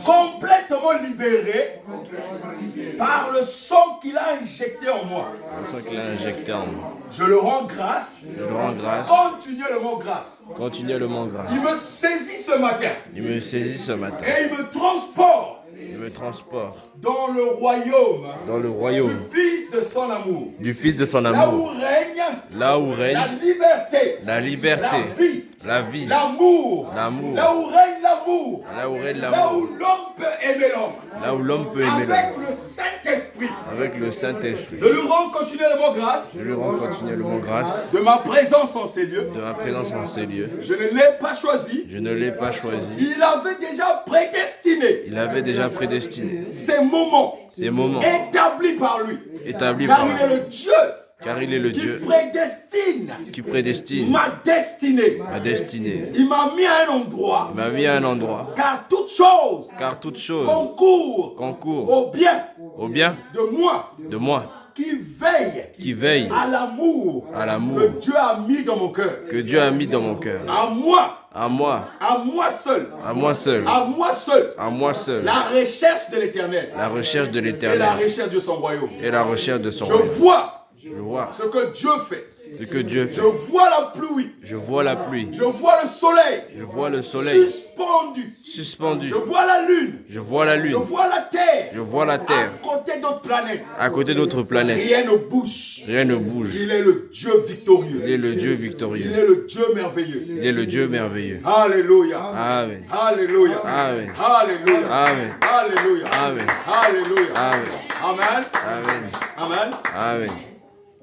complètement libéré par le sang qu'il a injecté en moi. Le sang qu'il a injecté en moi. Je le rends grâce. Je le rends grâce. Continuellement grâce. Continuellement grâce. Il me saisit ce matin. Il me saisit ce matin. Et il me transporte. Il me transporte dans le royaume. Dans le royaume. Du Fils de son amour. Du Fils de son Là où amour. règne. Là où règne. La liberté. La liberté. La vie. La vie. L'amour. L'amour. Là où règne l'amour. Là où règne Là l'amour. où l'homme peut aimer l'homme. Là où l'homme peut aimer l'homme. Avec le Saint-Esprit. Avec le Saint-Esprit. Je lui rends continuellement grâce. Je lui rends continuellement grâce. De ma présence en ces lieux. De ma présence en ces lieux. Je ne l'ai pas choisi. Je ne l'ai pas choisi. Il avait déjà prédestiné. Il avait déjà prédestiné. Ces moments. Ces moments. Établis par lui. Établis Car par il est lui. le Dieu. Car il est le Qui Dieu prédestine. qui prédestine Ma destinée. ma destinée. Il m'a mis à un endroit. Il m'a mis à un endroit. Car toute chose Car toute chose concourt concourt au bien au bien de moi qui veille à l'amour l'amour que Dieu a mis dans mon cœur. que Dieu a mis dans mon cœur. À moi seul. À moi seul. À moi seul. À moi seul. La recherche de l'éternel. La recherche de Et la l'éternel. recherche de son royaume. Et la recherche de son Je royaume. vois Je vois ce que Dieu fait. ce que Dieu Je fait. vois la pluie. Je vois la pluie. Je vois le soleil. Je vois le soleil Suspendu. suspendu. Je vois la lune. Je vois la Je lune. vois la terre. Je vois la terre. À côté d'autres planètes. À côté d'autres planètes. Rien ne bouge. Rien ne bouge. Il est le Dieu victorieux. Il est le Dieu Il victorieux. est le Dieu merveilleux. Il est le Dieu merveilleux. Alléluia. Amen. Alléluia. Amen. Alléluia. Amen. Alléluia. Amen. Alléluia. Amen. Amen. Amen. Amen. Amen.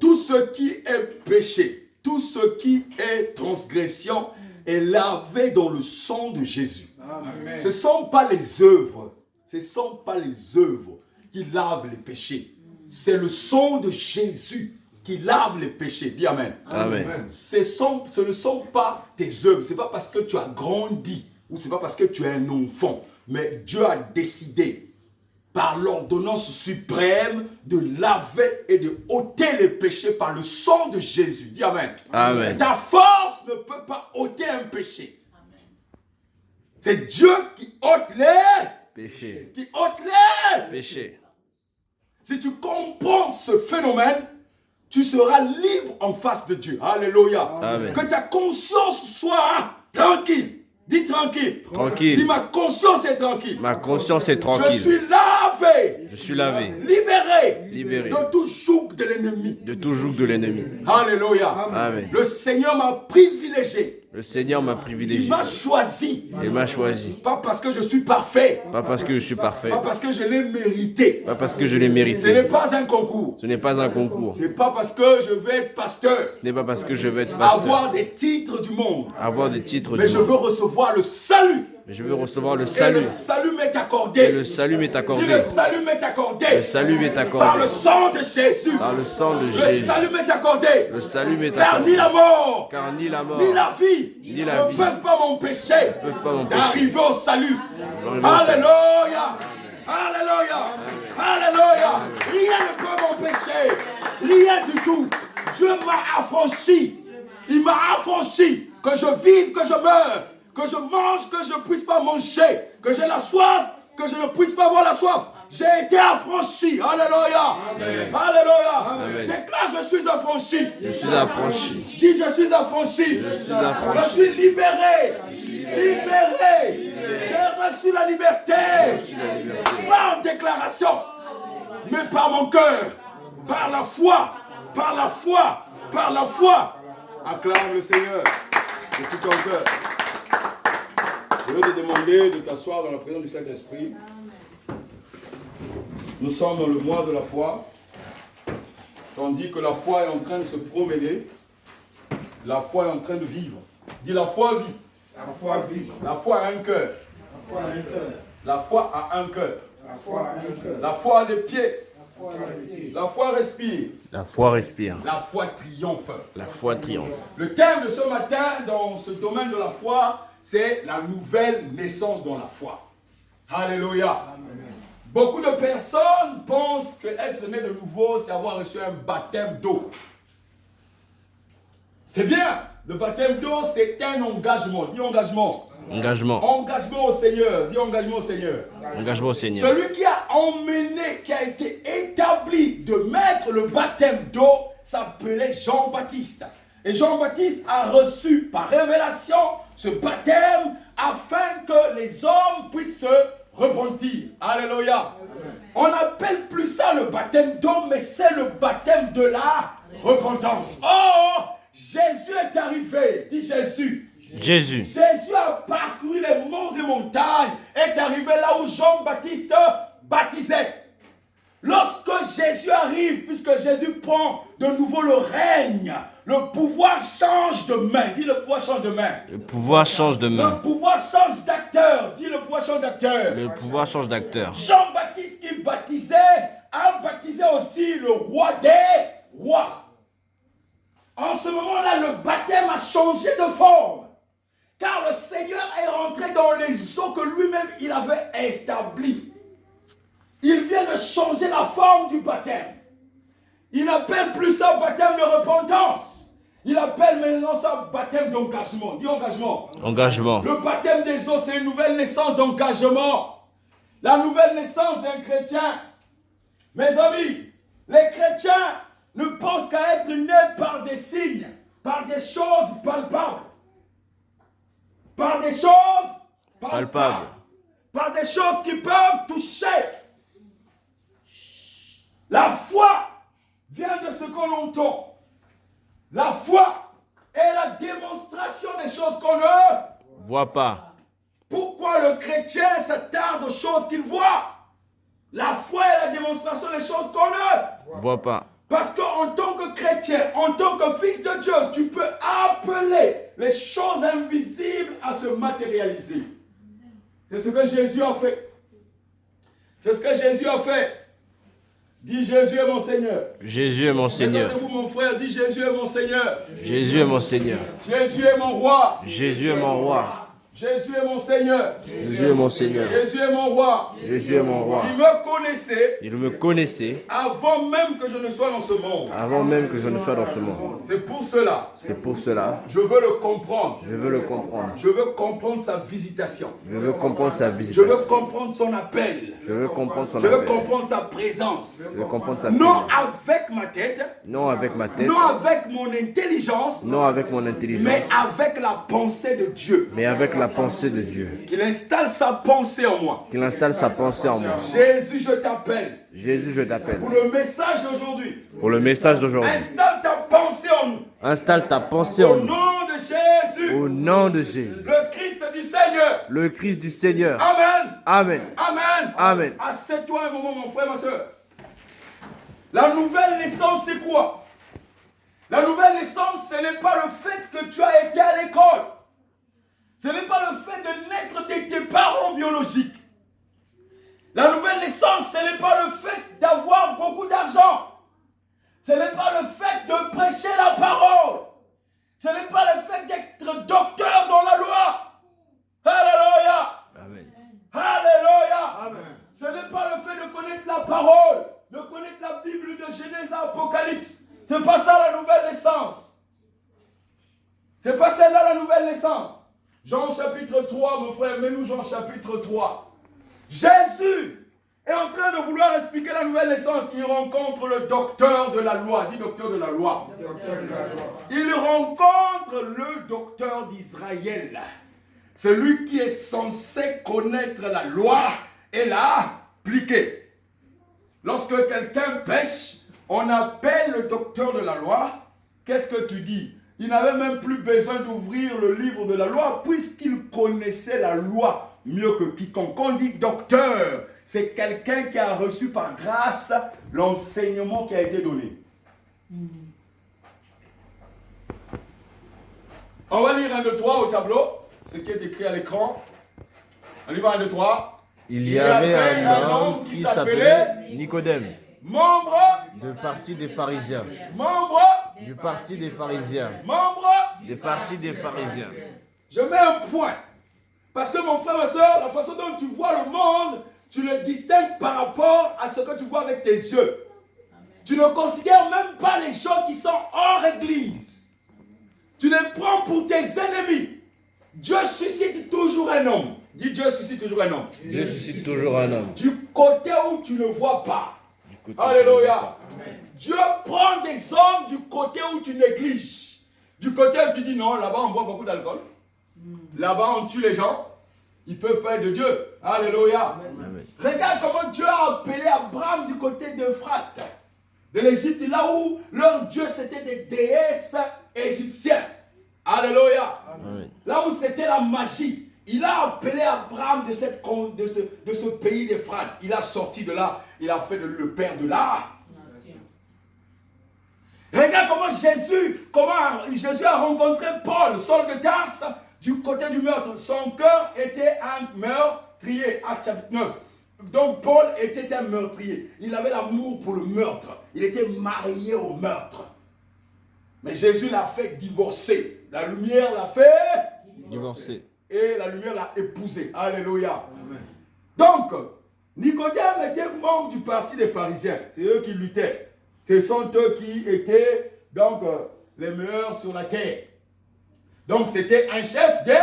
Tout ce qui est péché, tout ce qui est transgression est lavé dans le sang de Jésus. Amen. Ce ne sont pas les œuvres. Ce ne sont pas les œuvres qui lavent les péchés. C'est le sang de Jésus qui lave les péchés. Dis Amen. Amen. Ce ne sont pas tes œuvres. Ce n'est pas parce que tu as grandi ou ce n'est pas parce que tu es un enfant. Mais Dieu a décidé par l'ordonnance suprême de laver et de ôter les péchés par le sang de Jésus. Dis Amen. Amen. Ta force ne peut pas ôter un péché. C'est Dieu qui ôte les Péché. qui ôte les. Péché. Si tu comprends ce phénomène, tu seras libre en face de Dieu. Alléluia. Amen. Que ta conscience soit tranquille. Dis tranquille. Tranquille. Dis ma conscience est tranquille. Ma conscience est Je tranquille. suis lavé. Je suis lavé. Libéré. Libéré. De tout joug de l'ennemi. De tout joug de l'ennemi. Alléluia. Amen. Le Seigneur m'a privilégié. Le Seigneur m'a Il privilégié. m'a choisi. Il m'a choisi. Pas parce que je suis parfait. Pas parce que je suis parfait. Pas parce que je l'ai mérité. Pas parce que je l'ai Ce n'est mérité. pas un concours. Ce n'est pas un concours. Ce n'est pas parce que je vais être pasteur. Ce n'est pas parce que je vais être pasteur. Avoir des titres du monde. Avoir des titres Mais du je monde. veux recevoir le salut. Mais je veux recevoir le Et le salut. salut m'est Et accordé. le salut m'est Dis, accordé. le salut m'est accordé. Le salut m'est Par accordé. le sang de Jésus. Par le sang de Le Jésus. salut m'est accordé. Le salut m'est Car ni accordé. la mort, Car ni la mort, ni la vie Ni la ne vie peuvent pas m'empêcher peuvent pas m'empêcher d'arriver au salut. d'arriver au salut. Alléluia. Alléluia. Alléluia. Rien ne peut m'empêcher. Rien du tout. Dieu m'a affranchi. Il m'a affranchi. Que je vive, que je meure. Que je mange, que je ne puisse pas manger. Que j'ai la soif, que je ne puisse pas avoir la soif. J'ai été affranchi. Alléluia. Alléluia. Amen. Déclare, je suis affranchi. je suis affranchi. Dis, je suis affranchi. Je suis affranchi. Je suis libéré. Libéré. J'ai reçu la liberté. Pas en déclaration, mais par mon cœur. Par la foi. Par la foi. Par la foi. Acclame le Seigneur de tout ton cœur. Je veux te demander de t'asseoir dans la présence du Saint-Esprit. Nous sommes dans le mois de la foi. Tandis que la foi est en train de se promener. La foi est en train de vivre. Dis, la foi vit. La foi vit. La foi a un cœur. La foi a un cœur. La foi a un cœur. La foi a un cœur. La foi a des pieds. La foi a des pieds. La foi respire. La foi respire. La foi triomphe. La foi triomphe. Le thème de ce matin dans ce domaine de la foi, c'est la nouvelle naissance dans la foi. Alléluia. Beaucoup de personnes pensent qu'être né de nouveau, c'est avoir reçu un baptême d'eau. C'est bien. Le baptême d'eau, c'est un engagement. Dis engagement. Engagement. Engagement au Seigneur. Dis engagement au Seigneur. Engagement au Seigneur. Celui qui a emmené, qui a été établi de mettre le baptême d'eau s'appelait Jean-Baptiste. Et Jean-Baptiste a reçu par révélation ce baptême afin que les hommes puissent se repentir. Alléluia. On n'appelle plus ça le baptême d'eau, mais c'est le baptême de la repentance. Oh, Jésus est arrivé. Dis Jésus. Jésus. Jésus a parcouru les monts et montagnes, est arrivé là où Jean-Baptiste baptisait. Lorsque Jésus arrive, puisque Jésus prend de nouveau le règne, le pouvoir change de main. Dis le pouvoir change de main. Le pouvoir change de Le main. pouvoir change d'acteur. Dis le pouvoir change d'acteur. Le pouvoir change d'acteur. Jean-Baptiste qui baptisait a baptisé aussi le roi des rois. En ce moment-là, le baptême a changé de forme. Car le Seigneur est rentré dans les eaux que lui-même il avait établies. Il vient de changer la forme du baptême. Il n'appelle plus ça baptême de repentance. Il appelle maintenant ça baptême d'engagement. Dis engagement. Engagement. Le baptême des eaux, c'est une nouvelle naissance d'engagement. La nouvelle naissance d'un chrétien. Mes amis, les chrétiens ne pensent qu'à être nés par des signes, par des choses palpables. Par des choses palpables. Par des choses qui peuvent toucher. La foi vient de ce qu'on entend. La foi est la démonstration des choses qu'on ne Voit pas. Pourquoi le chrétien s'attarde aux choses qu'il voit? La foi est la démonstration des choses qu'on ne Voit pas. Parce qu'en tant que chrétien, en tant que fils de Dieu, tu peux appeler les choses invisibles à se matérialiser. C'est ce que Jésus a fait. C'est ce que Jésus a fait. Dis Jésus est mon Seigneur. Jésus est mon Seigneur. Vous mon frère, dis Jésus est mon Seigneur. Jésus est mon Seigneur. Jésus est mon roi. Jésus est mon roi. Jésus est mon Seigneur. Jésus est mon Seigneur. Jésus est mon roi. Jésus est mon roi. Il me connaissait Il me connaissait avant même que je ne sois dans ce monde. avant même que je ne sois dans ce monde. C'est pour cela. C'est pour cela, Je veux le comprendre. je veux le comprendre. Je veux comprendre sa visitation. Je veux comprendre sa Je veux visitation. comprendre son appel. Je veux comprendre son Je veux appel. comprendre sa présence. Je veux comprendre sa Non présence. avec ma tête, Non avec ma tête, non avec mon intelligence, non avec mon intelligence, mais avec la pensée de Dieu. mais avec la pensée de Dieu. Qu'il installe sa pensée en moi. Qu'il installe sa pensée en moi. Jésus, je t'appelle. Jésus, je t'appelle. Pour le message d'aujourd'hui, Pour le message d'aujourd'hui, installe ta pensée en nous. installe ta pensée en Au nous. nom de Jésus, Au nom de Jésus, le Christ du Seigneur. le Christ du Seigneur. Amen. Amen. Amen. Amen. Assieds-toi un moment, mon frère, ma soeur. La nouvelle naissance, c'est quoi? La nouvelle naissance, ce n'est pas le fait que tu as été à l'école. Ce n'est pas le fait de naître de tes parents biologiques. La nouvelle naissance, ce n'est pas le fait d'avoir beaucoup d'argent. Ce n'est pas le fait de prêcher la parole. Ce n'est pas le fait d'être docteur dans la loi. Alléluia. Amen. Alléluia. Amen. Ce n'est pas le fait de connaître la parole, de connaître la Bible de Genèse à Apocalypse. Ce n'est pas ça la nouvelle naissance. Ce n'est pas celle-là la nouvelle naissance. Jean chapitre 3, mon frère, mets-nous Jean chapitre 3. Jésus est en train de vouloir expliquer la nouvelle naissance. Il rencontre le docteur de la loi. Dis docteur de la loi. Docteur de la loi. Il rencontre le docteur d'Israël. Celui qui est censé connaître la loi et l'appliquer. Lorsque quelqu'un pêche, on appelle le docteur de la loi. Qu'est-ce que tu dis? Il n'avait même plus besoin d'ouvrir le livre de la loi puisqu'il connaissait la loi mieux que quiconque. On dit docteur, c'est quelqu'un qui a reçu par grâce l'enseignement qui a été donné. On va lire 1, 2, 3 au tableau, ce qui est écrit à l'écran. On y va 1, 2, 3. Il y avait un homme qui s'appelait Nicodème, Membre, du parti des pharisiens. membre, Du parti des pharisiens. membre. Du parti des pharisiens. Je mets un point. Parce que mon frère, ma soeur, la façon dont tu vois le monde, tu le distingues par rapport à ce que tu vois avec tes yeux. Tu ne considères même pas les gens qui sont hors église. Tu les prends pour tes ennemis. Dieu suscite toujours un homme. Dis Dieu suscite toujours un homme. Dieu suscite toujours un homme. Du côté où tu ne vois pas. Du côté Alléluia. Dieu prend des hommes du côté où tu négliges. Du côté où tu dis non, là-bas on boit beaucoup d'alcool. Là-bas on tue les gens. Ils peuvent pas être de Dieu. Alléluia. Amen. Regarde comment Dieu a appelé Abraham du côté d'Euphrate, de l'Égypte, là où leur Dieu c'était des déesses égyptiennes. Alléluia. Amen. Là où c'était la magie. Il a appelé Abraham de ce pays d'Euphrate. Il a sorti de là. Il a fait le père de là. Regarde comment Jésus a rencontré Paul, Saul de Tarse, du côté du meurtre. Son cœur était un meurtrier. Acte chapitre 9. Donc Paul était un meurtrier. Il avait l'amour pour le meurtre. Il était marié au meurtre. Mais Jésus l'a fait divorcer. La lumière l'a fait Divorcé. et la lumière l'a épousé. Alléluia. Amen. Donc, Nicodème était membre du parti des pharisiens. C'est eux qui luttaient. Ce sont eux qui étaient donc les meilleurs sur la terre. Donc c'était un chef des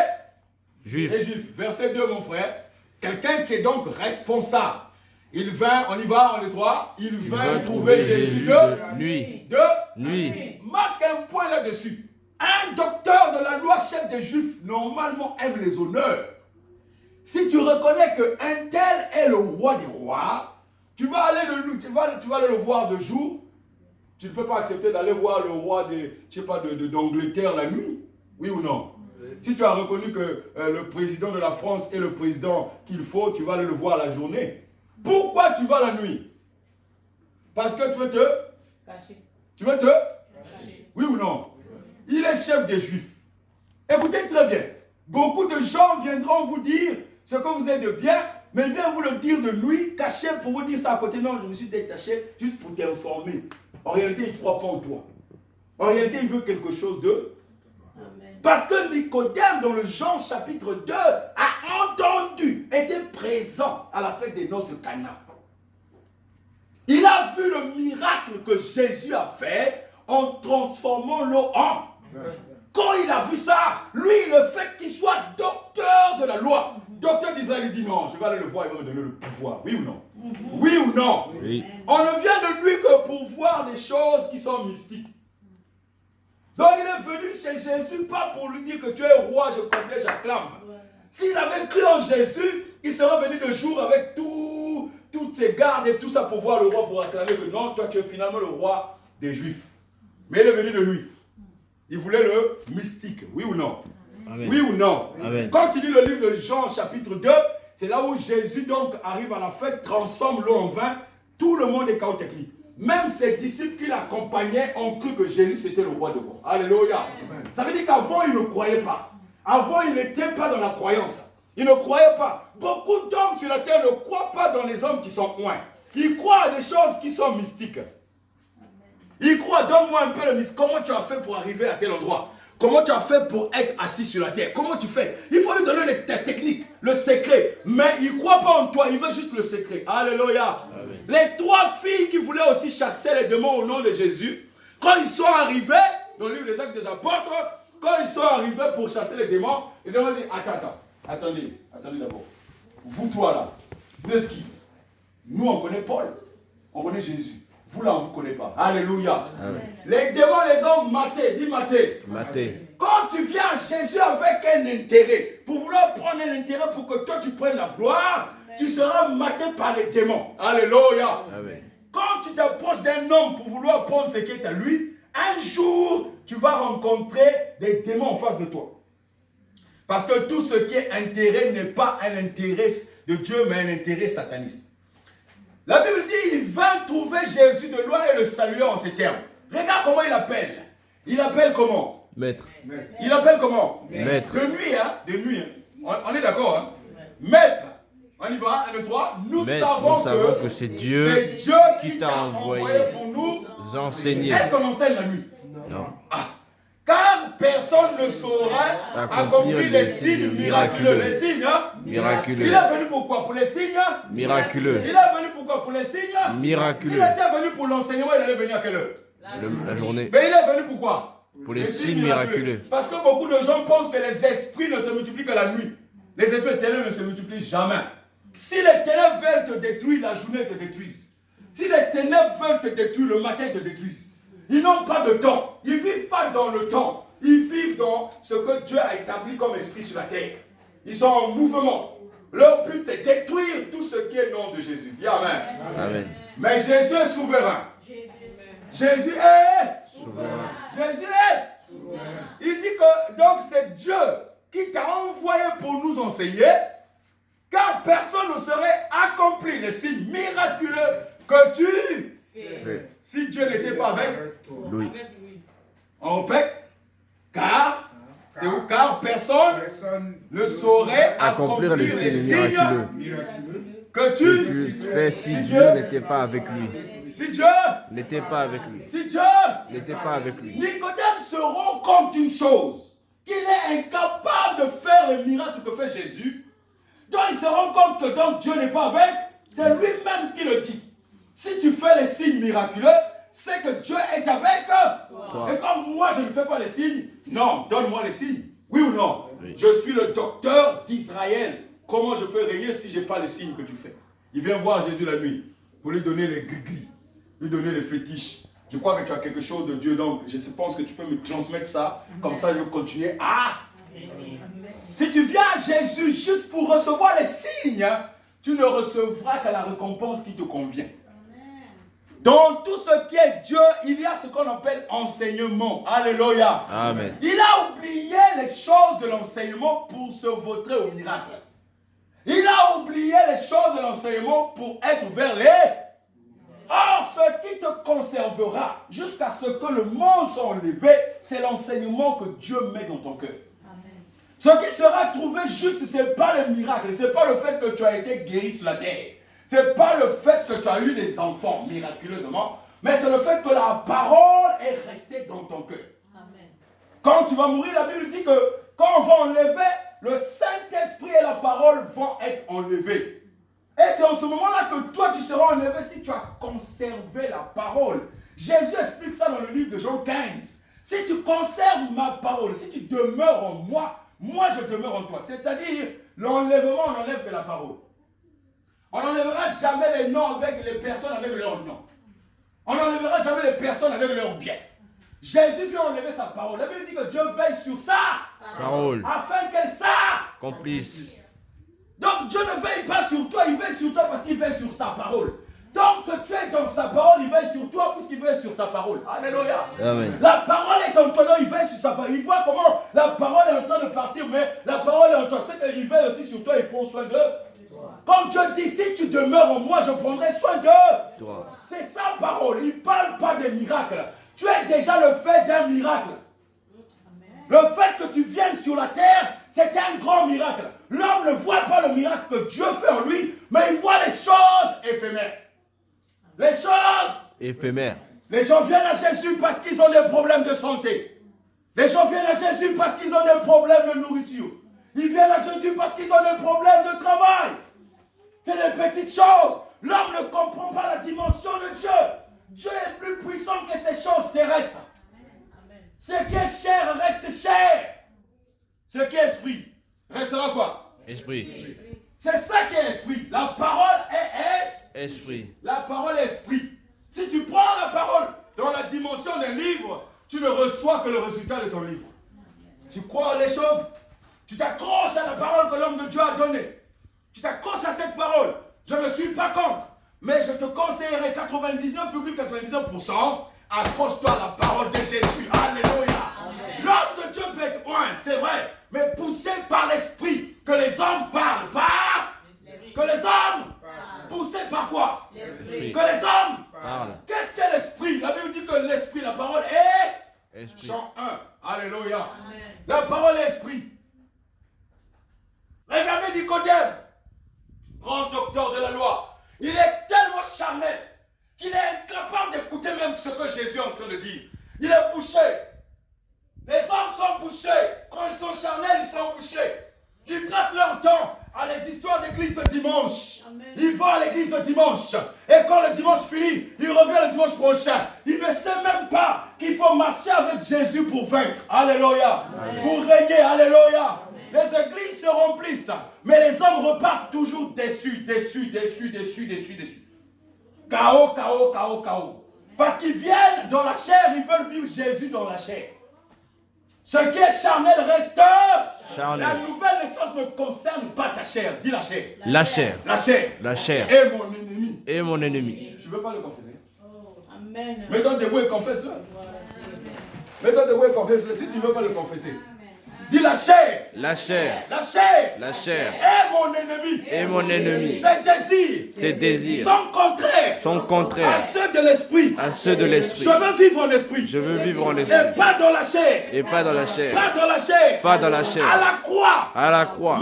Juifs. Verset 2, mon frère. Quelqu'un qui est donc responsable. Il vint, on y va, on est trois. Il vint trouver Jésus de nuit. Marque un point là-dessus. Un docteur de la loi, chef des Juifs, normalement aime les honneurs. Si tu reconnais qu'un tel est le roi des rois, tu vas aller le voir de jour. Tu ne peux pas accepter d'aller voir le roi d'Angleterre la nuit. Oui ou non? Si tu as reconnu que le président de la France est le président qu'il faut, tu vas aller le voir la journée. Pourquoi tu vas la nuit? Parce que tu veux te cacher. Tu veux te cacher. Oui ou non? Il est chef des Juifs. Écoutez très bien. Beaucoup de gens viendront vous dire ce que vous êtes de bien, mais ils viennent vous le dire de nuit, caché pour vous dire ça à côté. Non, je me suis détaché juste pour t'informer. En réalité, il ne croit pas en toi. En réalité, il veut quelque chose de... Amen. Parce que Nicodème, dans le Jean chapitre 2, a entendu, était présent à la fête des noces de Cana. Il a vu le miracle que Jésus a fait en transformant l'eau en... Quand il a vu ça, lui, le fait qu'il soit docteur de la loi, docteur d'Israël, il dit non, je vais aller le voir, il va me donner le pouvoir. Oui ou non? Oui ou non? Oui. On ne vient de lui que pour voir des choses qui sont mystiques. Donc il est venu chez Jésus pas pour lui dire que tu es roi, je confesse, j'acclame. S'il avait cru en Jésus, il serait venu de jour avec toutes ses gardes et tout ça pour voir le roi, pour acclamer que non, toi tu es finalement le roi des Juifs. Mais il est venu de lui. Il voulait le mystique, oui ou non? Amen. Oui ou non? Amen. Quand tu lis le livre de Jean chapitre 2, c'est là où Jésus donc arrive à la fête, transforme l'eau en vin, tout le monde est chaos technique. Même ses disciples qui l'accompagnaient ont cru que Jésus c'était le roi de roi. Alléluia. Amen. Ça veut dire qu'avant ils ne croyaient pas. Avant ils n'étaient pas dans la croyance. Ils ne croyaient pas. Beaucoup d'hommes sur la terre ne croient pas dans les hommes qui sont loin. Ils croient à des choses qui sont mystiques. Il croit, donne-moi un peu le mystère. Comment tu as fait pour arriver à tel endroit? Comment tu as fait pour être assis sur la terre? Comment tu fais? Il faut lui donner les techniques, le secret. Mais il ne croit pas en toi, il veut juste le secret. Alléluia. Amen. Les trois filles qui voulaient aussi chasser les démons au nom de Jésus, quand ils sont arrivés, dans le livre des Actes des Apôtres, quand ils sont arrivés pour chasser les démons, ils ont dit, attendez d'abord. Vous, toi là, vous êtes qui? Nous, on connaît Paul, on connaît Jésus. Vous là, on ne vous connaît pas. Alléluia. Amen. Les démons les ont matés. Dis matés. Quand tu viens à Jésus avec un intérêt, pour vouloir prendre un intérêt pour que toi tu prennes la gloire, amen, tu seras maté par les démons. Alléluia. Amen. Quand tu t'approches d'un homme pour vouloir prendre ce qui est à lui, un jour, tu vas rencontrer des démons en face de toi. Parce que tout ce qui est intérêt n'est pas un intérêt de Dieu, mais un intérêt sataniste. La Bible dit, il vint trouver Jésus de loin et le saluer en ces termes. Regarde comment il appelle. Il appelle comment? Maître. Il appelle comment? Maître. De nuit, hein? De nuit, hein? On est d'accord, hein? Maître. On y va, 1, 2, 3. Nous savons que c'est Dieu qui t'a envoyé pour nous enseigner. Est-ce qu'on enseigne la nuit? Non. Car personne ne saurait accomplir les signes miraculeux. Les signes, hein? Miraculeux. Il est venu pour quoi? Pour les signes? Miraculeux. Il est venu pour quoi? Pour les signes? Miraculeux. S'il était venu pour l'enseignement, il allait venir à quelle heure? La journée. Mais il est venu pour quoi? Pour les signes miraculeux. Parce que beaucoup de gens pensent que les esprits ne se multiplient que la nuit. Les esprits ténèbres ne se multiplient jamais. Si les ténèbres veulent te détruire, la journée te détruisent. Si les ténèbres veulent te détruire, le matin te détruisent. Ils n'ont pas de temps. Ils ne vivent pas dans le temps. Ils vivent dans ce que Dieu a établi comme esprit sur la terre. Ils sont en mouvement. Leur but, c'est détruire tout ce qui est nom de Jésus. Dis Amen. Amen. Mais Jésus est souverain. Jésus est Souverain. Jésus est souverain. Il dit que donc c'est Dieu qui t'a envoyé pour nous enseigner, car personne ne saurait accomplir les signes miraculeux que tu fais si Dieu n'était pas avec lui. On répète, car c'est où? Car personne ne saurait accomplir les signes Miraculeux. que tu fais si Dieu n'était pas avec lui. Si Dieu N'était pas avec lui. Si Dieu N'était pas avec lui. Nicodème se rend compte d'une chose, qu'il est incapable de faire les miracles que fait Jésus. Donc il se rend compte que donc Dieu n'est pas avec, c'est lui-même qui le dit. Si tu fais les signes miraculeux, c'est que Dieu est avec eux. Et comme moi je ne fais pas les signes, non, donne-moi les signes. Oui ou non? Oui. Je suis le docteur d'Israël. Comment je peux régner si je n'ai pas les signes que tu fais? Il vient voir Jésus la nuit pour lui donner les gris-gris, lui donner les fétiches. Je crois que tu as quelque chose de Dieu, donc je pense que tu peux me transmettre ça. Comme ça, je vais continuer. Si tu viens à Jésus juste pour recevoir les signes, tu ne recevras que la récompense qui te convient. Dans tout ce qui est Dieu, il y a ce qu'on appelle enseignement. Alléluia. Amen. Il a oublié les choses de l'enseignement pour se vautrer au miracle. Il a oublié les choses de l'enseignement pour être vers les... Or, ce qui te conservera jusqu'à ce que le monde soit enlevé, c'est l'enseignement que Dieu met dans ton cœur. Ce qui sera trouvé juste, ce n'est pas le miracle, ce n'est pas le fait que tu as été guéri sur la terre. Ce n'est pas le fait que tu as eu des enfants miraculeusement, mais c'est le fait que la parole est restée dans ton cœur. Amen. Quand tu vas mourir, la Bible dit que quand on va enlever, le Saint-Esprit et la parole vont être enlevés. Et c'est en ce moment-là que toi tu seras enlevé si tu as conservé la parole. Jésus explique ça dans le livre de Jean 15. Si tu conserves ma parole, si tu demeures en moi, moi je demeure en toi. C'est-à-dire, l'enlèvement, on enlève que la parole. On n'enlèvera jamais les noms avec les personnes avec leur nom. On n'enlèvera jamais les personnes avec leurs biens. Jésus vient enlever sa parole. La Bible dit que Dieu veille sur sa parole afin qu'elle s'accomplisse. Donc Dieu ne veille pas sur toi, il veille sur toi parce qu'il veille sur sa parole. Donc que tu es dans sa parole, il veille sur toi puisqu'il veille sur sa parole. Alléluia. Amen. La parole est en toi, il veille sur sa parole. Il voit comment la parole est en train de partir, mais la parole est en toi. C'est qu'il veille aussi sur toi, il prend soin d'eux. Comme Dieu dit, si tu demeures en moi, je prendrai soin d'eux. C'est sa parole, il ne parle pas des miracles. Tu es déjà le fait d'un miracle. Le fait que tu viennes sur la terre, c'est un grand miracle. L'homme ne voit pas le miracle que Dieu fait en lui, mais il voit les choses éphémères. Les choses éphémères. Les gens viennent à Jésus parce qu'ils ont des problèmes de santé. Les gens viennent à Jésus parce qu'ils ont des problèmes de nourriture. Ils viennent à Jésus parce qu'ils ont des problèmes de travail. C'est des petites choses. L'homme ne comprend pas la dimension de Dieu. Dieu est plus puissant que ces choses terrestres. Ce qui est chair reste chair. Ce qui est esprit restera quoi? Esprit. C'est ça qui est esprit. La parole est esprit. La parole est esprit. Si tu prends la parole dans la dimension d'un livre, tu ne reçois que le résultat de ton livre. Tu crois les choses, tu t'accroches à la parole que l'homme de Dieu a donnée. Tu t'accroches à cette parole. Je ne suis pas contre, mais je te conseillerais 99,99%. Accroche-toi à la parole de Jésus. Alléluia. L'homme de Dieu peut être loin, c'est vrai, mais poussé par l'esprit. Que les hommes parlent par. Que les hommes. Poussés par quoi? L'esprit. Que les hommes parlent. Qu'est-ce qu'est l'esprit? La Bible dit que l'esprit, la parole est. Esprit. Jean 1. Alléluia. Amen. La parole est esprit. Regardez Nicodème, grand docteur de la loi. Il est tellement charnel qu'il est incapable d'écouter même ce que Jésus est en train de dire. Il est bouché. Les hommes sont bouchés. Quand ils sont charnels, ils sont bouchés. Ils passent leur temps à les histoires d'église de dimanche. Il va à l'église le dimanche. Et quand le dimanche finit, il revient le dimanche prochain. Il ne sait même pas qu'il faut marcher avec Jésus pour vaincre. Alléluia. Pour régner. Alléluia. Les églises se remplissent. Mais les hommes repartent toujours déçus. KO. Parce qu'ils viennent dans la chair, ils veulent vivre Jésus dans la chair. Ce qui est charnel reste. Charnel. La nouvelle naissance ne concerne pas ta chair. Dis la chair. La chair. La chair. La chair. Et mon ennemi. Et mon ennemi. Je ne veux pas le confesser. Amen. Mets-toi debout et confesse-le. Mets-toi debout et confesse-le si tu ne veux pas le confesser. Dis la chair. La chair. La chair. La chair. Et mon ennemi. Et mon ennemi. Ses désirs. Sont contraires. À ceux de l'esprit. À ceux de l'esprit. Je veux vivre en esprit. Je veux vivre en esprit. Et pas dans la chair. Et pas dans la chair. Pas dans la chair. Pas dans la chair. À la croix. À la croix.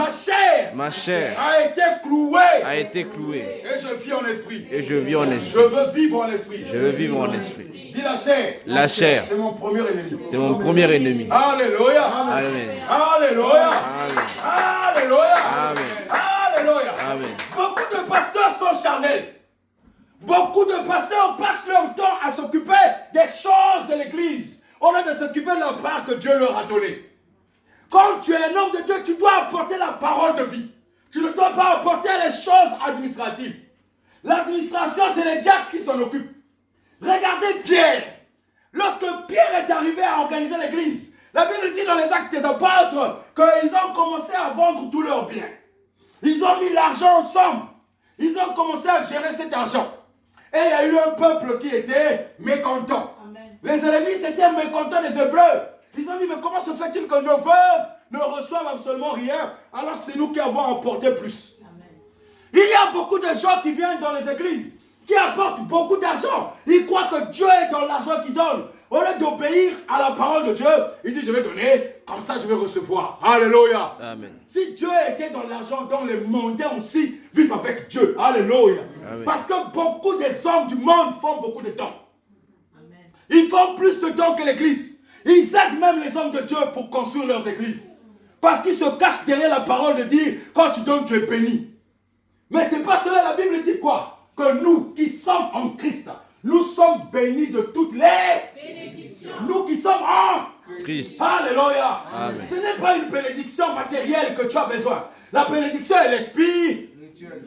Ma chair a été clouée. Et je vis en esprit. Et je vis en esprit. Je veux vivre en esprit. Je veux vivre en esprit. Dis la chair. La chair. C'est mon premier ennemi. C'est mon premier ennemi. Alléluia. Amen. Alléluia. Amen. Alléluia. Amen. Alléluia. Amen. Beaucoup de pasteurs sont charnels. Beaucoup de pasteurs passent leur temps à s'occuper des choses de l'église au lieu de s'occuper de la part que Dieu leur a donnée. Quand tu es un homme de Dieu, tu dois apporter la parole de vie. Tu ne dois pas apporter les choses administratives. L'administration, c'est les diacres qui s'en occupent. Regardez Pierre. Lorsque Pierre est arrivé à organiser l'église, la Bible dit dans les Actes des Apôtres qu'ils ont commencé à vendre tous leurs biens. Ils ont mis l'argent ensemble. Ils ont commencé à gérer cet argent. Et il y a eu un peuple qui était mécontent. Amen. Les ennemis étaient mécontents des Hébreux. Ils ont dit, mais comment se fait-il que nos veuves ne reçoivent absolument rien alors que c'est nous qui avons apporté plus? Amen. Il y a beaucoup de gens qui viennent dans les églises, qui apportent beaucoup d'argent. Ils croient que Dieu est dans l'argent qu'ils donnent. Au lieu d'obéir à la parole de Dieu, il dit, je vais donner, comme ça je vais recevoir. Alléluia. Amen. Si Dieu était dans l'argent, dans les mondains aussi vivent avec Dieu. Alléluia. Amen. Parce que beaucoup des hommes du monde font beaucoup de dons. Amen. Ils font plus de dons que l'église. Ils aident même les hommes de Dieu pour construire leurs églises. Parce qu'ils se cachent derrière la parole de dire, quand tu donnes, tu es béni. Mais ce n'est pas cela, la Bible dit quoi? Que nous qui sommes en Christ, nous sommes bénis de toutes les bénédictions. Nous qui sommes en Christ. Alléluia. Amen. Ce n'est pas une bénédiction matérielle que tu as besoin. La bénédiction est l'esprit.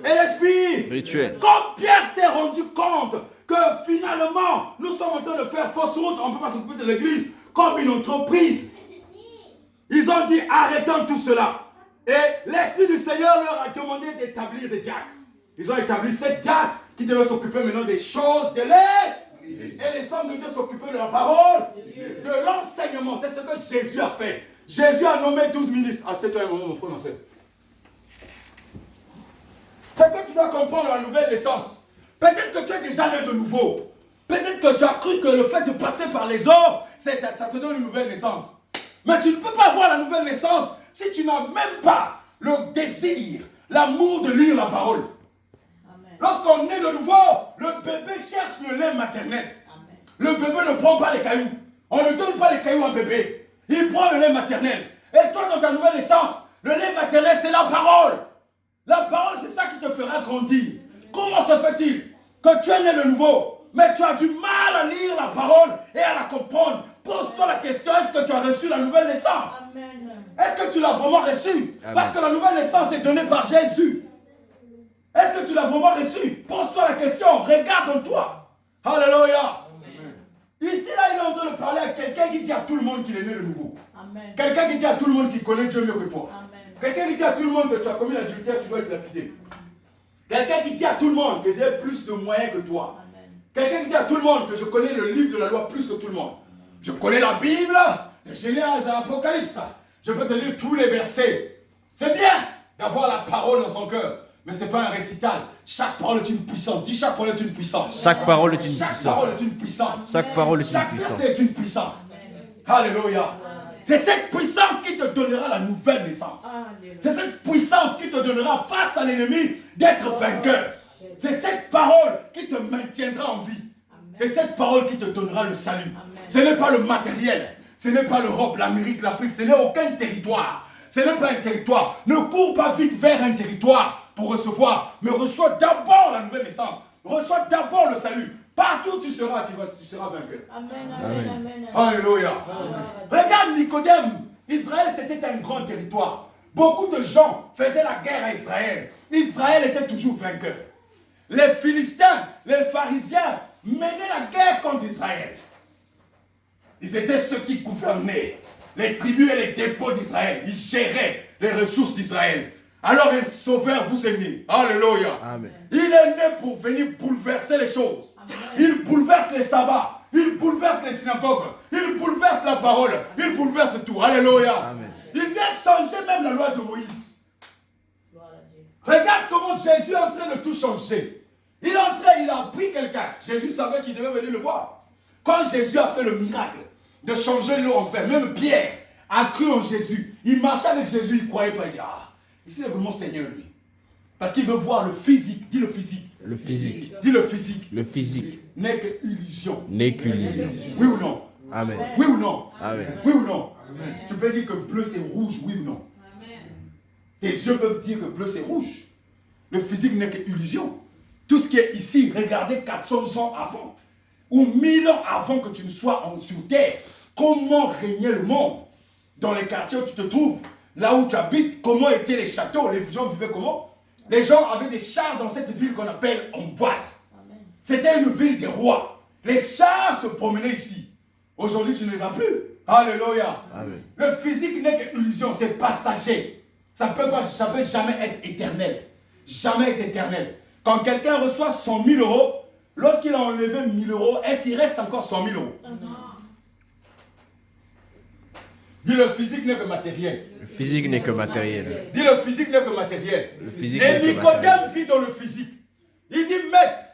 Et l'esprit. Rituel. Quand Pierre s'est rendu compte que finalement, nous sommes en train de faire fausse route, on ne peut pas s'occuper de l'église comme une entreprise. Ils ont dit, arrêtons tout cela. Et l'Esprit du Seigneur leur a demandé d'établir des diacres. Ils ont établi 7 diacres qui devaient s'occuper maintenant des choses de l'Église. Et les hommes de Dieu s'occupaient de la parole, de l'enseignement. C'est ce que Jésus a fait. Jésus a nommé 12 ministres. Assieds-toi un moment, mon frère, ma soeur. C'est que tu dois comprendre la nouvelle naissance. Peut-être que tu es déjà né de nouveau. Peut-être que tu as cru que le fait de passer par les eaux, ça te donne une nouvelle naissance. Mais tu ne peux pas avoir la nouvelle naissance si tu n'as même pas le désir, l'amour de lire la parole. Lorsqu'on est de nouveau, le bébé cherche le lait maternel. Amen. Le bébé ne prend pas les cailloux. On ne donne pas les cailloux à un bébé. Il prend le lait maternel. Et toi, dans ta nouvelle naissance, le lait maternel, c'est la parole. La parole, c'est ça qui te fera grandir. Comment se fait-il que tu es né de nouveau, mais tu as du mal à lire la parole et à la comprendre? Pose-toi la question, est-ce que tu as reçu la nouvelle naissance? Amen. Est-ce que tu l'as vraiment reçu? Amen. Parce que la nouvelle naissance est donnée par Jésus. Est-ce que tu l'as vraiment reçu? Pose-toi la question, regarde en toi. Alléluia. Ici, là, il est en train de parler à quelqu'un qui dit à tout le monde qu'il est né de nouveau. Quelqu'un qui dit à tout le monde qu'il connaît Dieu mieux que toi. Quelqu'un qui dit à tout le monde que tu as commis l'adultère, tu dois être lapidé. Quelqu'un qui dit à tout le monde que j'ai plus de moyens que toi. Quelqu'un qui dit à tout le monde que je connais le livre de la loi plus que tout le monde. Je connais la Bible, de Genèse à Apocalypse. Je peux te lire tous les versets. C'est bien d'avoir la parole dans son cœur. Mais ce n'est pas un récital. Chaque parole est une puissance. Dis, chaque parole est une puissance. Chaque parole est une puissance. Chaque parole est une puissance. Chaque parole est une puissance. Chaque verset est une puissance. Alléluia. C'est cette puissance qui te donnera la nouvelle naissance. C'est cette puissance qui te donnera face à l'ennemi d'être vainqueur. C'est cette parole qui te maintiendra en vie. C'est cette parole qui te donnera le salut. Ce n'est pas le matériel. Ce n'est pas l'Europe, l'Amérique, l'Afrique. Ce n'est aucun territoire. Ce n'est pas un territoire. Ne cours pas vite vers un territoire. pour recevoir, mais reçois d'abord la nouvelle naissance. Reçois d'abord le salut. Partout où tu seras vainqueur. Amen. Alléluia. Regarde Nicodème. Israël, c'était un grand territoire. Beaucoup de gens faisaient la guerre à Israël. Israël était toujours vainqueur. Les Philistins, les pharisiens menaient la guerre contre Israël. Ils étaient ceux qui gouvernaient les tribus et les dépôts d'Israël. Ils géraient les ressources d'Israël. Alors un sauveur vous est né. Alléluia. Amen. Il est né pour venir bouleverser les choses. Il bouleverse les sabbats. Il bouleverse les synagogues. Il bouleverse la parole. Il bouleverse tout. Alléluia. Amen. Il vient changer même la loi de Moïse. Regarde comment Jésus est en train de tout changer. Il est en train, il a pris quelqu'un. Jésus savait qu'il devait venir le voir. Quand Jésus a fait le miracle de changer l'eau en vin, même Pierre a cru en Jésus. Il marchait avec Jésus, il ne croyait pas. Il dit, ah, ici est vraiment Seigneur lui. Parce qu'il veut voir le physique. Dis le physique. Le physique. Dis le physique. Le physique N'est qu'illusion. n'est qu'illusion. Oui ou non? Amen. Oui ou non? Amen. Oui ou non? Tu peux dire que bleu c'est rouge, oui ou non? Tes yeux peuvent dire que bleu c'est rouge. Le physique n'est qu'illusion. Tout ce qui est ici, regardez 400 ans avant, ou 1000 ans avant que tu ne sois sur terre, comment régnait le monde? Dans les quartiers où tu te trouves, là où tu habites, comment étaient les châteaux? Les gens vivaient comment? Les gens avaient des chars dans cette ville qu'on appelle Amboise. C'était une ville des rois. Les chars se promenaient ici. Aujourd'hui, tu ne les as plus. Alléluia. Amen. Le physique n'est qu'illusion, c'est passager. Ça ne peut jamais être éternel. Jamais être éternel. Quand quelqu'un reçoit 100 000 euros, lorsqu'il a enlevé 1 000 euros, est-ce qu'il reste encore 100 000 euros? Dis le physique n'est que matériel. Le physique n'est que matériel. Dis le physique n'est que matériel. Le physique Et n'est que Nicodème matériel. vit dans le physique. Il dit, maître,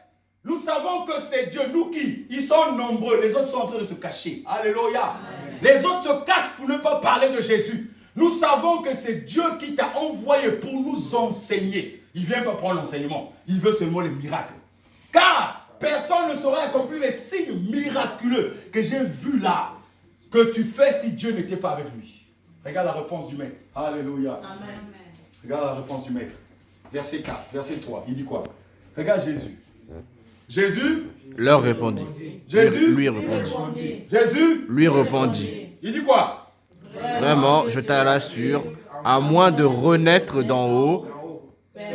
nous savons que c'est Dieu. Nous qui? Ils sont nombreux. Les autres sont en train de se cacher. Alléluia. Les autres se cachent pour ne pas parler de Jésus. Nous savons que c'est Dieu qui t'a envoyé pour nous enseigner. Il ne vient pas prendre l'enseignement. Il veut seulement les miracles. Car personne ne saurait accomplir les signes miraculeux que j'ai vus là, que tu fais si Dieu n'était pas avec lui. Regarde la réponse du maître. Alléluia. Amen. Regarde la réponse du maître. Verset 4, verset 3. Il dit quoi? Regarde Jésus. Jésus Leur répondit. Jésus Lui répondit. Jésus Lui répondit. Il dit quoi? Vraiment, je t'assure, à moins de renaître d'en haut,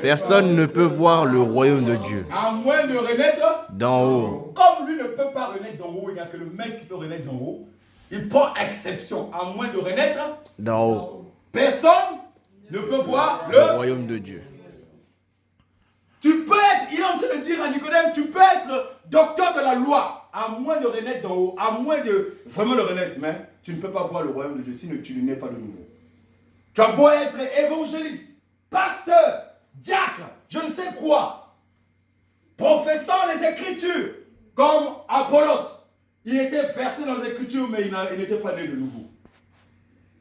personne ne peut voir le royaume de Dieu. À moins de renaître D'en haut. Comme lui ne peut pas renaître d'en haut, il n'y a que le maître qui peut renaître d'en haut. Il prend exception. À moins de renaître, D'en haut. personne ne peut voir Le le... royaume de Dieu. Tu peux être, il est en train de dire à Nicodème, tu peux être docteur de la loi, à moins de renaître d'en haut, à moins de vraiment le renaître, mais tu ne peux pas voir le royaume de Dieu si tu ne nais pas de nouveau. Tu as beau être évangéliste, pasteur, diacre, je ne sais quoi, professant les Écritures, comme Apollos. Il était versé dans les Écritures, mais il n'était pas né de nouveau.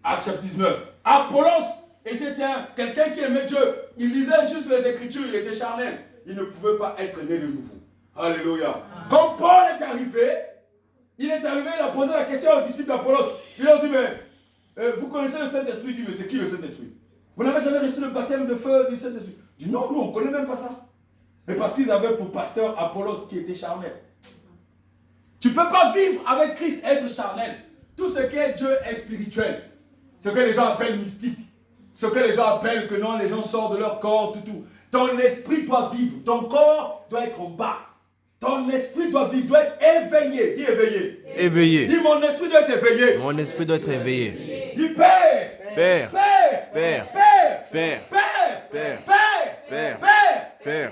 Acte chapitre 19. Apollos était quelqu'un qui aimait Dieu. Il lisait juste les Écritures, il était charnel. Il ne pouvait pas être né de nouveau. Alléluia. Quand Paul est arrivé, il a posé la question aux disciples d'Apollos. Il leur dit, mais vous connaissez le Saint-Esprit? Il dit, mais c'est qui le Saint-Esprit? Vous n'avez jamais reçu le baptême de feu du Saint-Esprit? Il dit, non, on ne connaît même pas ça. Mais parce qu'ils avaient pour pasteur Apollos qui était charnel. Tu ne peux pas vivre avec Christ, être charnel. Tout ce qui est Dieu est spirituel. Ce que les gens appellent mystique. Ce que les gens appellent que non, les gens sortent de leur corps, tout. Ton esprit doit vivre. Ton corps doit être en bas. Ton esprit doit vivre, doit être éveillé. Dis éveillé. Éveillé. Dis mon esprit doit être éveillé. Mon esprit doit être éveillé. Dis Père. Père. Père. Père. Père. Père. Père. Père. Père. Père. Père. Père. Père.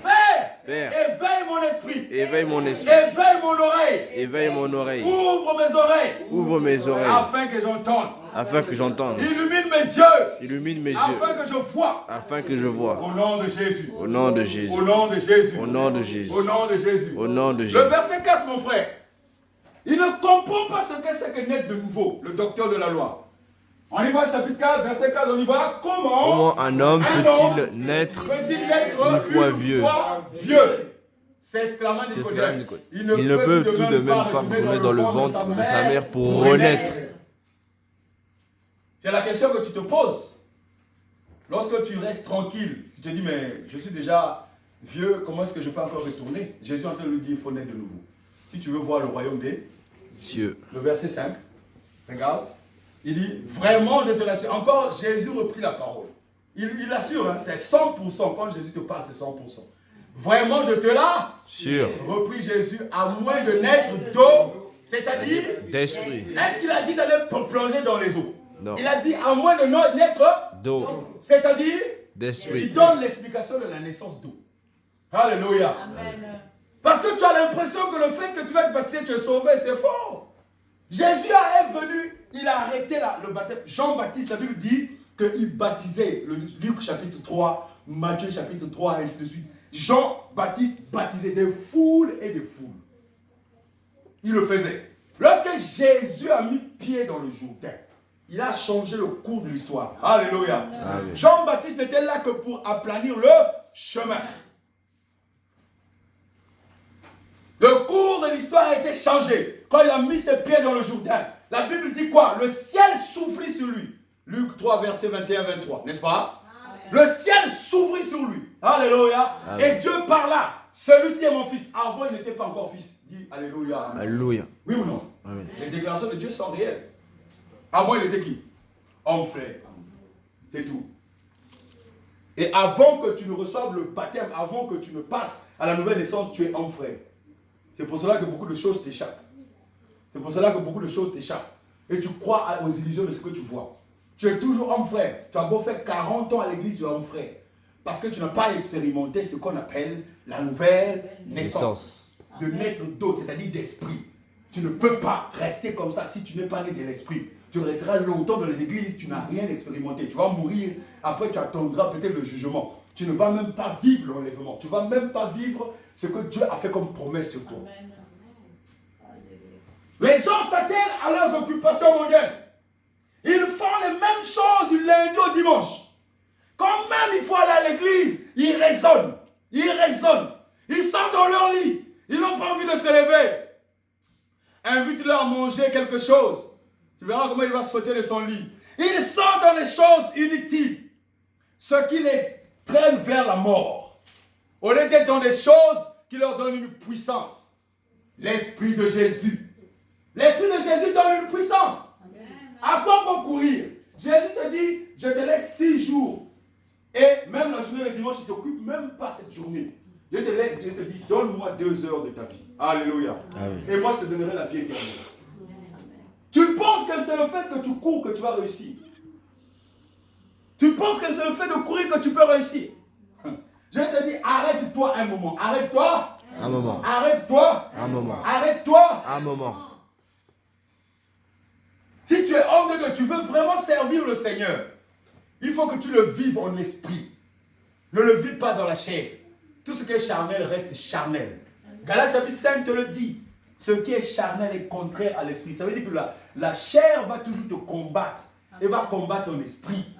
Père. Éveille mon esprit. Éveille mon esprit. Éveille mon oreille. Éveille mon oreille. Ouvre mes oreilles. Ouvre mes oreilles. Afin que j'entende. Afin que j'entende. Illumine mes yeux. Illumine mes yeux. Afin que je vois. Afin que je vois. Au nom de Jésus. Au nom de Jésus. Au nom de Jésus. Au nom de Jésus. Au nom de Jésus. Au nom de Le Jésus. verset 4, mon frère. Il ne comprend pas ce que c'est que naître de nouveau, le docteur de la loi. On y va, chapitre 4, verset 4, on y va. Comment un homme peut-il naître une fois vieux? S'exclama Nicodème. Il ne peut tout de même pas retourner dans le ventre de sa mère pour renaître. C'est la question que tu te poses. Lorsque tu restes tranquille, Tu te dis, mais je suis déjà vieux, comment est-ce que je peux encore retourner? Jésus est en train de lui dire, il faut naître de nouveau. Si tu veux voir le royaume des cieux. Le verset 5, regarde. Il dit, vraiment, je te l'assure. Encore, Jésus reprit la parole. Il assure, hein, c'est 100%. Quand Jésus te parle, c'est 100%. Vraiment, je te l'assure. Reprit Jésus, à moins de naître d'eau, c'est-à-dire d'esprit. Est-ce qu'il a dit d'aller plonger dans les eaux? Non. Il a dit, à moins de naître d'eau, c'est-à-dire d'esprit. il donne l'explication de la naissance d'eau. Alléluia. Amen. Parce que tu as l'impression que le fait que tu vas être baptisé, tu es sauvé, c'est faux. Jésus est venu, il a arrêté le baptême. Jean-Baptiste, la Bible dit qu'il baptisait, Luc chapitre 3, Matthieu chapitre 3, et ainsi de suite. Jean-Baptiste baptisait des foules et des foules. Il le faisait. Lorsque Jésus a mis pied dans le Jourdain, il a changé le cours de l'histoire. Alléluia. Amen. Jean-Baptiste n'était là que pour aplanir le chemin. Le cours de l'histoire a été changé. Quand il a mis ses pieds dans le Jourdain, la Bible dit quoi? Le ciel s'ouvrit sur lui. Luc 3, verset 21-23, n'est-ce pas? Amen. Le ciel s'ouvrit sur lui. Alléluia. Amen. Et Dieu parla. Celui-ci est mon fils. Avant, il n'était pas encore fils. Dis Alléluia. Amen. Alléluia. Oui ou non? Amen. Les déclarations de Dieu sont réelles. Avant, il était qui? Homme frère. C'est tout. Et avant que tu ne reçoives le baptême, avant que tu ne passes à la nouvelle naissance, tu es homme frère. C'est pour cela que beaucoup de choses t'échappent. C'est pour cela que beaucoup de choses t'échappent. Et tu crois aux illusions de ce que tu vois. Tu es toujours homme frère. Tu as beau faire 40 ans à l'église, tu es homme frère. Parce que tu n'as pas expérimenté ce qu'on appelle la nouvelle naissance. De naître d'eau, c'est-à-dire d'esprit. Tu ne peux pas rester comme ça si tu n'es pas né de l'esprit. Tu resteras longtemps dans les églises, tu n'as rien expérimenté. Tu vas mourir, après tu attendras peut-être le jugement. Tu ne vas même pas vivre l'enlèvement. Tu ne vas même pas vivre ce que Dieu a fait comme promesse sur toi. Amen. Les gens s'attellent à leurs occupations mondaines. Ils font les mêmes choses du lundi au dimanche. Quand même il faut aller à l'église, ils raisonnent. Ils raisonnent. Ils sont dans leur lit. Ils n'ont pas envie de se lever. Invite-leur à manger quelque chose. Tu verras comment il va sauter de son lit. Ils sont dans les choses inutiles. Ce qui les traîne vers la mort. Au lieu d'être dans des choses qui leur donnent une puissance. L'Esprit de Jésus. L'Esprit de Jésus donne une puissance. À quoi bon courir? Jésus te dit, je te laisse 6 jours. Et même la journée de dimanche, il ne t'occupe même pas cette journée. Je te dis, donne-moi 2 heures de ta vie. Alléluia. Amen. Et moi, je te donnerai la vie éternelle. Tu penses que c'est le fait que tu cours que tu vas réussir. Tu penses que c'est le fait de courir que tu peux réussir. Je te dis, arrête-toi un moment. Arrête-toi. Un moment. Arrête-toi. Un moment. Arrête-toi. Un moment. Si tu es homme de Dieu, tu veux vraiment servir le Seigneur, il faut que tu le vives en esprit. Ne le vis pas dans la chair. Tout ce qui est charnel reste charnel. Galates chapitre 5 te le dit. Ce qui est charnel est contraire à l'esprit. Ça veut dire que la chair va toujours te combattre. Et va combattre ton esprit.